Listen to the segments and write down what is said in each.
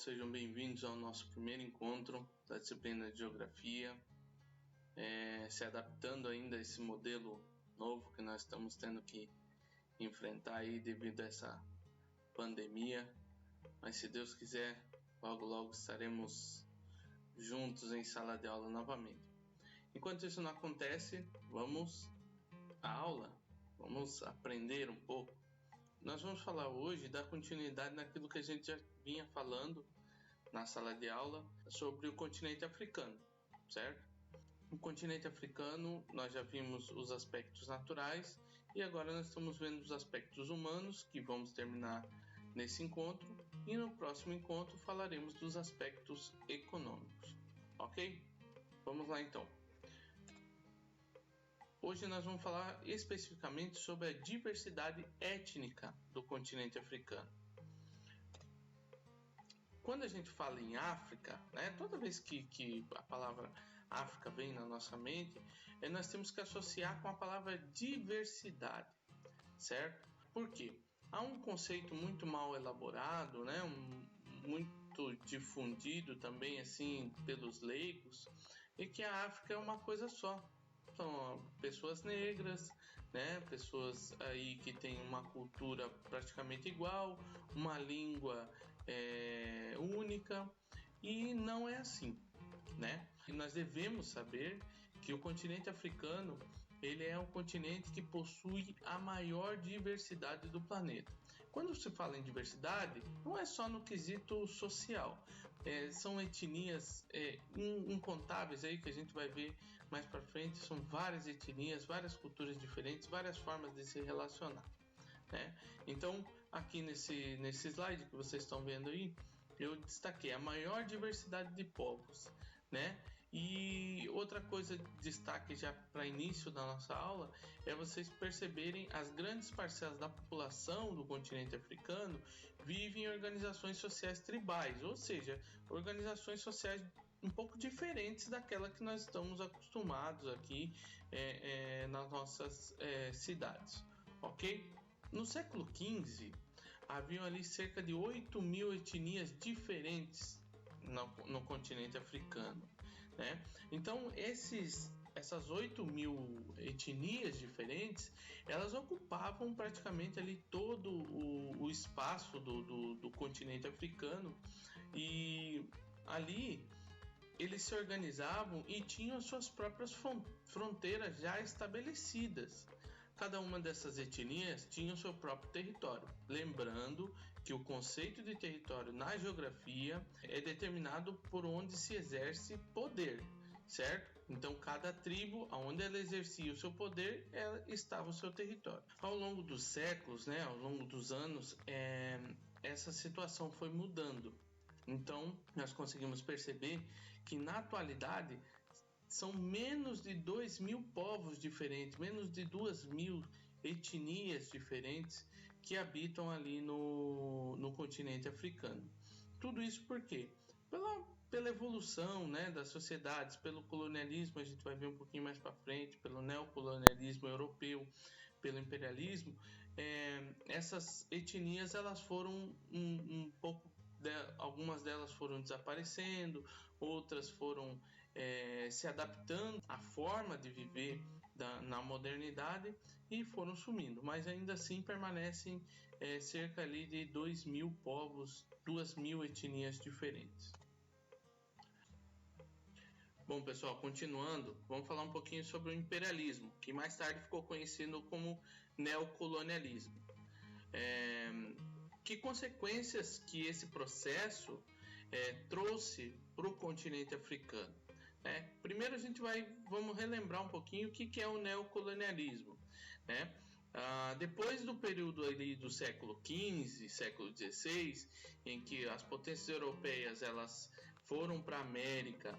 sejam bem-vindos ao nosso primeiro encontro da disciplina de Geografia, se adaptando ainda a esse modelo novo que nós estamos tendo que enfrentar aí devido a essa pandemia, mas se Deus quiser, logo estaremos juntos em sala de aula novamente. Enquanto isso não acontece, vamos à aula, vamos aprender um pouco. Nós vamos falar hoje da continuidade naquilo que a gente já vinha falando na sala de aula sobre o continente africano, certo? O continente africano, nós já vimos os aspectos naturais e agora nós estamos vendo os aspectos humanos, que vamos terminar nesse encontro, e no próximo encontro falaremos dos aspectos econômicos, ok? Vamos lá então. Hoje nós vamos falar especificamente sobre a diversidade étnica do continente africano. Quando a gente fala em África, toda vez que a palavra África vem na nossa mente, nós temos que associar com a palavra diversidade, certo? Por quê? Há um conceito muito mal elaborado, muito difundido também assim pelos leigos, e que a África é uma coisa só. São pessoas negras, pessoas aí que têm uma cultura praticamente igual, uma língua única, e não é assim, E nós devemos saber que o continente africano ele é um continente que possui a maior diversidade do planeta. Quando se fala em diversidade, não é só no quesito social, são etnias incontáveis aí que a gente vai ver mais para frente, são várias etnias, várias culturas diferentes, várias formas de se relacionar. Então, aqui nesse slide que vocês estão vendo aí, eu destaquei a maior diversidade de povos, E outra coisa de destaque já para início da nossa aula é vocês perceberem as grandes parcelas da população do continente africano vivem em organizações sociais tribais, ou seja, organizações sociais um pouco diferentes daquela que nós estamos acostumados aqui nas nossas cidades, ok? No século XV, haviam ali cerca de 8.000 etnias diferentes no continente africano, Então, essas 8.000 etnias diferentes, elas ocupavam praticamente ali todo o espaço do continente africano, e ali eles se organizavam e tinham suas próprias fronteiras já estabelecidas. Cada uma dessas etnias tinha o seu próprio território. Lembrando que o conceito de território na geografia é determinado por onde se exerce poder, certo? Então, cada tribo, onde ela exercia o seu poder, estava o seu território. Ao longo dos séculos, ao longo dos anos, essa situação foi mudando. Então, nós conseguimos perceber que na atualidade são menos de 2.000 povos diferentes, menos de 2.000 etnias diferentes que habitam ali no continente africano. Tudo isso por quê? Pela evolução das sociedades, pelo colonialismo, a gente vai ver um pouquinho mais para frente, pelo neocolonialismo europeu, pelo imperialismo, essas etnias elas foram um pouco, algumas delas foram desaparecendo, outras foram se adaptando à forma de viver na modernidade e foram sumindo, mas ainda assim permanecem cerca ali de 2.000 povos, 2.000 etnias diferentes. Bom, pessoal, continuando, vamos falar um pouquinho sobre o imperialismo, que mais tarde ficou conhecido como neocolonialismo. Que consequências que esse processo trouxe para o continente africano? Primeiro vamos relembrar um pouquinho o que é o neocolonialismo. Depois do período ali do século XV, século XVI, em que as potências europeias elas foram para a América,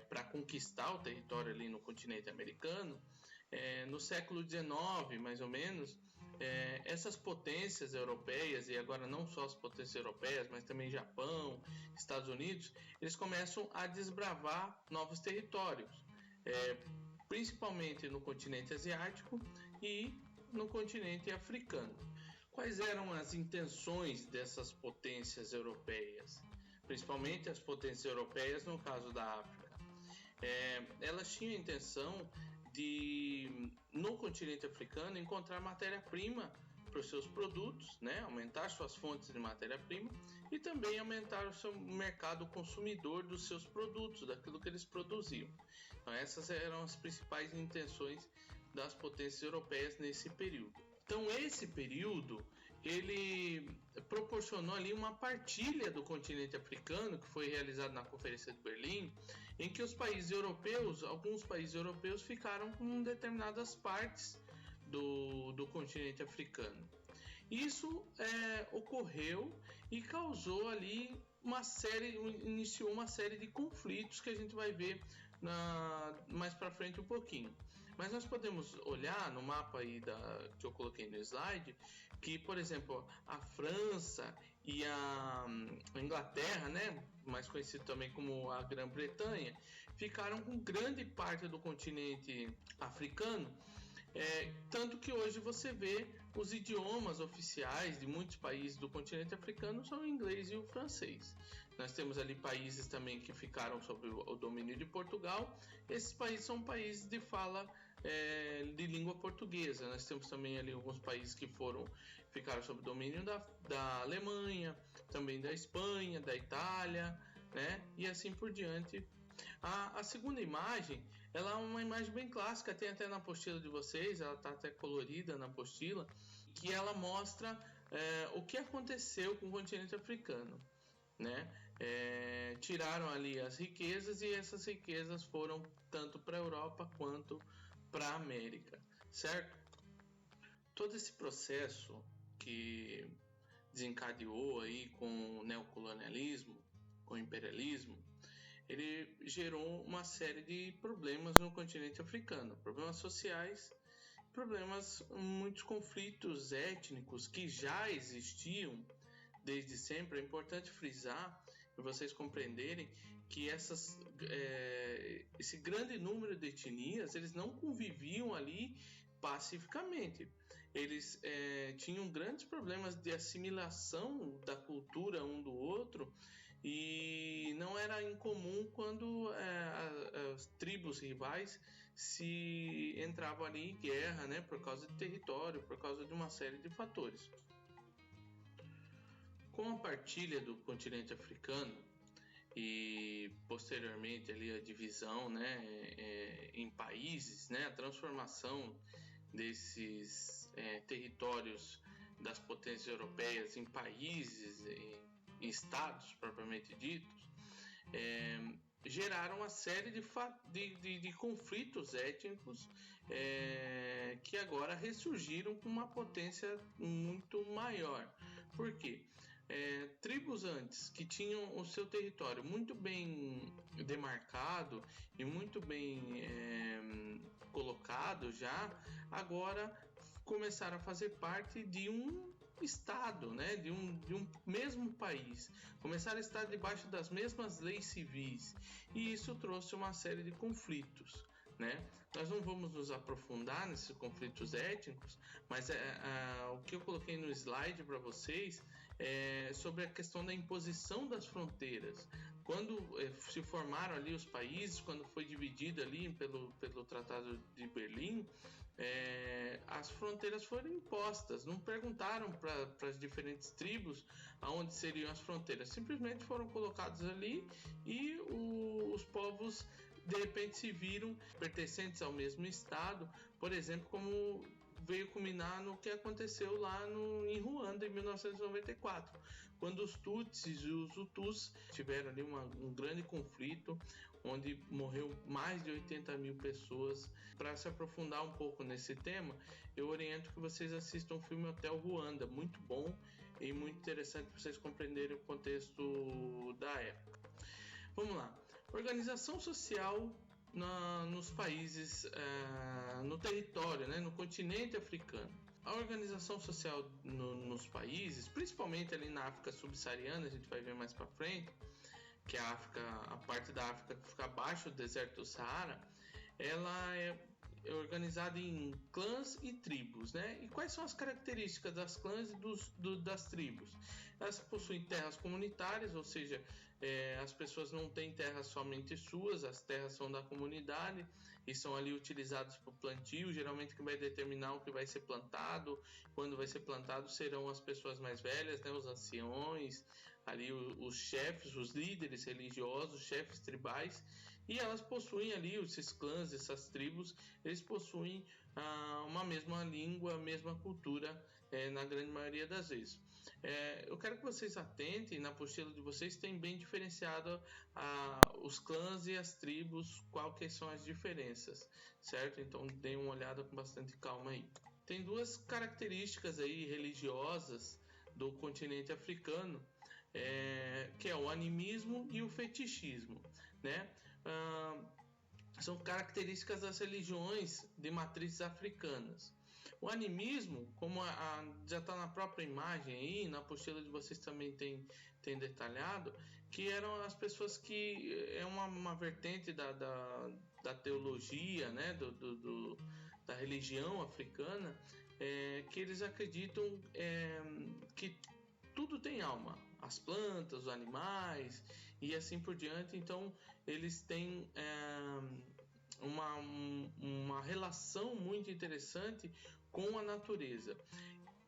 para conquistar o território ali no continente americano, no século XIX, mais ou menos, essas potências europeias, e agora não só as potências europeias, mas também Japão, Estados Unidos, eles começam a desbravar novos territórios, principalmente no continente asiático e no continente africano. Quais eram as intenções dessas potências europeias? Principalmente as potências europeias, no caso da África. Elas tinham a intenção de, no continente africano, encontrar matéria-prima para os seus produtos, né? Aumentar suas fontes de matéria-prima e também aumentar o seu mercado consumidor dos seus produtos, daquilo que eles produziam. Então, essas eram as principais intenções das potências europeias nesse período. Então, esse período ele proporcionou ali uma partilha do continente africano, que foi realizada na Conferência de Berlim, em que os países europeus, alguns países europeus ficaram com determinadas partes do continente africano. Isso ocorreu e causou ali iniciou uma série de conflitos que a gente vai ver mais para frente um pouquinho. Mas nós podemos olhar no mapa aí que eu coloquei no slide, que, por exemplo, a França e a Inglaterra, né, mais conhecido também como a Grã-Bretanha, ficaram com grande parte do continente africano. Tanto que hoje você vê os idiomas oficiais de muitos países do continente africano são o inglês e o francês. Nós temos ali países também que ficaram sob o domínio de Portugal. Esses países são países de fala de língua portuguesa. Nós temos também ali alguns países que ficaram sob o domínio da Alemanha, também da Espanha, da Itália, né? E assim por diante. A segunda imagem, ela é uma imagem bem clássica, tem até na apostila de vocês, ela está até colorida na apostila, que ela mostra o que aconteceu com o continente africano, né? Tiraram ali as riquezas e essas riquezas foram tanto para a Europa quanto para a América, certo? Todo esse processo que desencadeou aí com o neocolonialismo, com o imperialismo, ele gerou uma série de problemas no continente africano, problemas sociais, muitos conflitos étnicos que já existiam desde sempre. É importante frisar para vocês compreenderem que esse grande número de etnias, eles não conviviam ali pacificamente. Eles tinham grandes problemas de assimilação da cultura um do outro, e não era incomum quando as tribos rivais se entravam ali em guerra, né, por causa de território, por causa de uma série de fatores. Com a partilha do continente africano e posteriormente ali a divisão, né, em países, né, a transformação desses territórios das potências europeias em países, em estados propriamente ditos, geraram uma série de conflitos étnicos que agora ressurgiram com uma potência muito maior. Por quê? Tribos antes que tinham o seu território muito bem demarcado e muito bem colocado já, agora começaram a fazer parte de um estado, né, de um mesmo país, começaram a estar debaixo das mesmas leis civis, e isso trouxe uma série de conflitos, né? Nós não vamos nos aprofundar nesses conflitos étnicos, mas o que eu coloquei no slide para vocês é sobre a questão da imposição das fronteiras. Quando se formaram ali os países, quando foi dividido ali pelo Tratado de Berlim, as fronteiras foram impostas, não perguntaram para as diferentes tribos aonde seriam as fronteiras, simplesmente foram colocadas ali e os povos de repente se viram pertencentes ao mesmo estado, por exemplo, como veio culminar no que aconteceu lá em Ruanda em 1994, quando os Tutsis e os Hutus tiveram ali um grande conflito, onde morreu mais de 80 mil pessoas. Para se aprofundar um pouco nesse tema, eu oriento que vocês assistam o filme Hotel Ruanda, muito bom e muito interessante para vocês compreenderem o contexto da época. Vamos lá. Organização social nos países, no território, né, no continente africano. A organização social nos países, principalmente ali na África subsaariana, a gente vai ver mais para frente, que a parte da África que fica abaixo do deserto do Saara, ela é organizada em clãs e tribos, né? E quais são as características das clãs e das tribos? Elas possuem terras comunitárias, ou seja, as pessoas não têm terras somente suas, as terras são da comunidade e são ali utilizadas para o plantio. Geralmente quem vai determinar o que vai ser plantado, quando vai ser plantado, serão as pessoas mais velhas, né? Os anciões, ali os chefes, os líderes religiosos, chefes tribais. E elas possuem ali, esses clãs, essas tribos, eles possuem uma mesma língua, a mesma cultura, na grande maioria das vezes. Eu quero que vocês atentem, na apostila de vocês tem bem diferenciado os clãs e as tribos, quais são as diferenças, certo? Então deem uma olhada com bastante calma aí. Tem duas características aí religiosas do continente africano, que é o animismo e o fetichismo, né? São características das religiões de matrizes africanas. O animismo, como já está na própria imagem aí, na apostila de vocês também tem detalhado, que eram as pessoas que é uma vertente da teologia, né, da religião africana, que eles acreditam que tudo tem alma, as plantas, os animais e assim por diante. Então eles têm uma relação muito interessante com a natureza.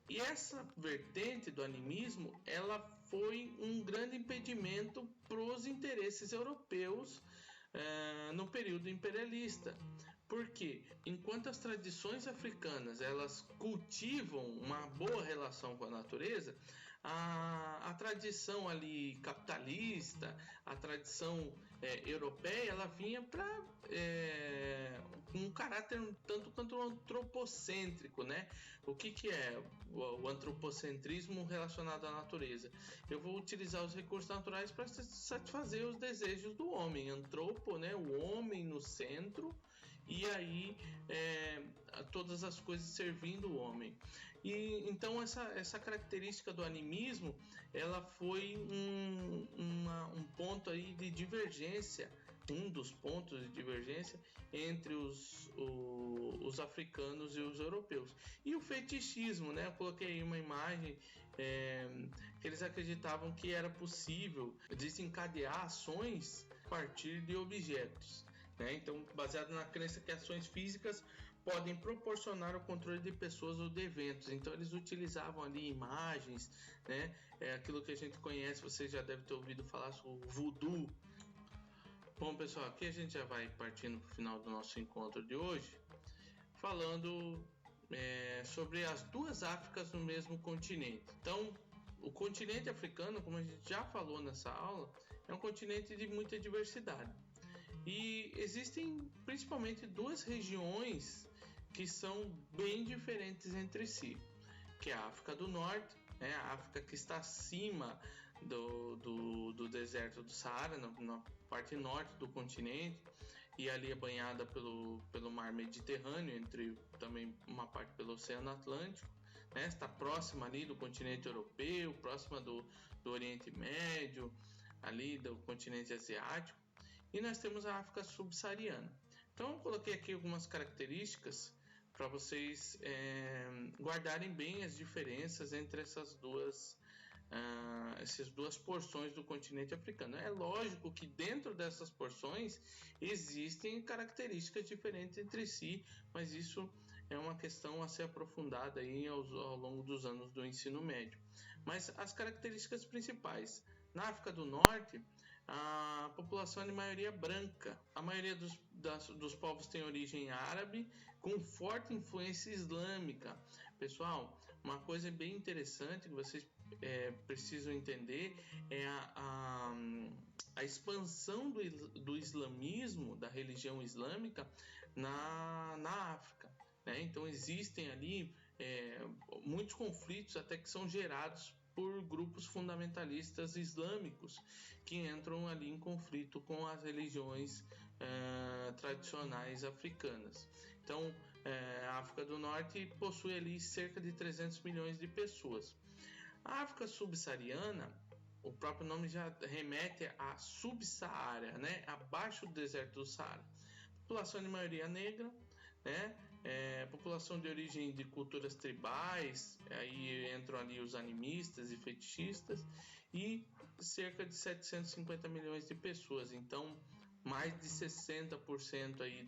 E essa vertente do animismo, ela foi um grande impedimento para os interesses europeus no período imperialista. Porque enquanto as tradições africanas elas cultivam uma boa relação com a natureza, a tradição ali capitalista, a tradição europeia, ela vinha para um caráter tanto quanto antropocêntrico, né? O que é o antropocentrismo relacionado à natureza? Eu vou utilizar os recursos naturais para satisfazer os desejos do homem, antropo, né? O homem no centro, e aí todas as coisas servindo o homem. E então essa característica do animismo, ela foi um ponto aí de divergência, um dos pontos de divergência entre os africanos e os europeus. E o fetichismo, né? Eu coloquei aí uma imagem que eles acreditavam que era possível desencadear ações a partir de objetos, né? Então, baseado na crença que ações físicas podem proporcionar o controle de pessoas ou de eventos. Então eles utilizavam ali imagens, né? Aquilo que a gente conhece, você já deve ter ouvido falar sobre o voodoo. Bom, pessoal, aqui a gente já vai partindo para o final do nosso encontro de hoje, falando sobre as duas Áfricas no mesmo continente. Então, o continente africano, como a gente já falou nessa aula, é um continente de muita diversidade. E existem principalmente duas regiões que são bem diferentes entre si, que é a África do Norte, né? A África que está acima do deserto do Saara, na parte norte do continente, e ali é banhada pelo mar Mediterrâneo, entre também uma parte pelo Oceano Atlântico, né? Está próxima ali do continente europeu, próxima do Oriente Médio, ali do continente asiático. E nós temos a África subsaariana. Então eu coloquei aqui algumas características para vocês guardarem bem as diferenças entre essas duas porções do continente africano. É lógico que dentro dessas porções existem características diferentes entre si, mas isso é uma questão a ser aprofundada aí ao longo dos anos do ensino médio. Mas as características principais: na África do Norte, a população é de maioria branca. A maioria dos povos tem origem árabe, com forte influência islâmica. Pessoal, uma coisa bem interessante que vocês precisam entender é a expansão do islamismo, da religião islâmica na África, né? Então existem ali muitos conflitos até que são gerados por grupos fundamentalistas islâmicos que entram ali em conflito com as religiões tradicionais africanas. Então, a África do Norte possui ali cerca de 300 milhões de pessoas. A África subsaariana, o próprio nome já remete a subsaara, né? Abaixo do deserto do Saara. População de maioria negra, né? população de origem de culturas tribais, aí entram ali os animistas e fetichistas, e cerca de 750 milhões de pessoas. Então, mais de 60% aí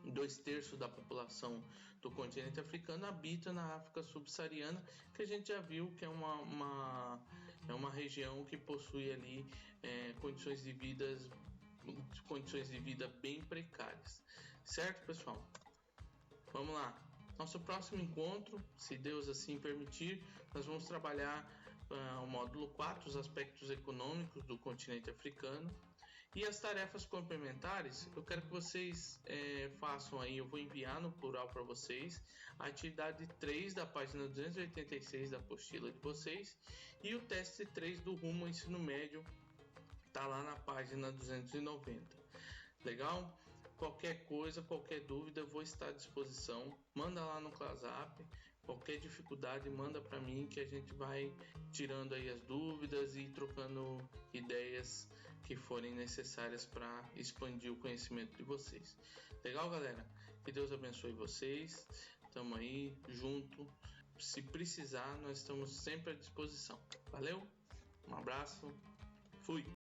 2/3 da população do continente africano habita na África subsaariana, que a gente já viu que é uma região que possui ali condições de vida bem precárias. Certo, pessoal? Vamos lá. Nosso próximo encontro, se Deus assim permitir, nós vamos trabalhar o módulo 4, os aspectos econômicos do continente africano. E as tarefas complementares, eu quero que vocês façam aí, eu vou enviar no plural para vocês, a atividade 3 da página 286 da apostila de vocês e o teste 3 do rumo ao ensino médio, tá lá na página 290. Legal? Qualquer coisa, qualquer dúvida, eu vou estar à disposição. Manda lá no WhatsApp. Qualquer dificuldade, manda para mim que a gente vai tirando aí as dúvidas e trocando ideias que forem necessárias para expandir o conhecimento de vocês. Legal, galera? Que Deus abençoe vocês. Estamos aí junto. Se precisar, nós estamos sempre à disposição. Valeu? Um abraço. Fui!